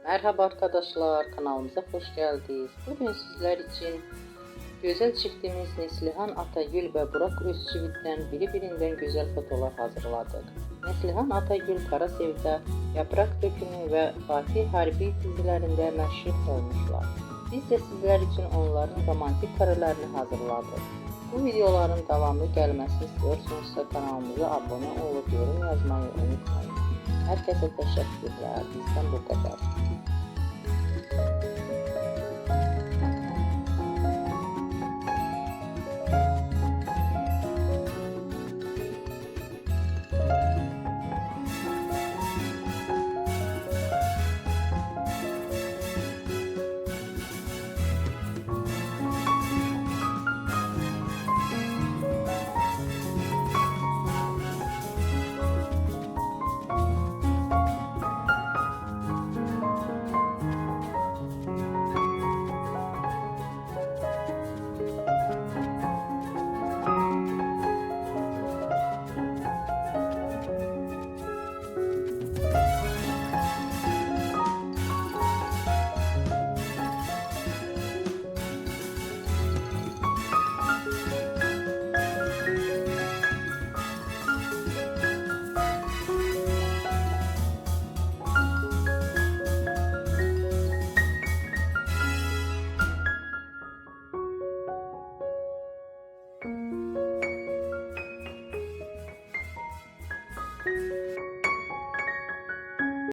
Merhaba arkadaşlar, kanalımıza hoş geldiniz. Bugün sizler için güzel çiftimiz Neslihan Atagül ve Burak Özçivit'ten birbirinden güzel fotolar hazırladık. Neslihan Atagül Karasevda, Yaprak Dökümü ve Fatih Harbi dizilerinde meşhur olmuşlar. Biz de sizler için onların romantik karelerini hazırladık. Bu videoların devamlı gelmesini istiyorsanız kanalımıza abone olup yorum yazmayı unutmayın. Herkese teşekkürler. Bizden bu kadar.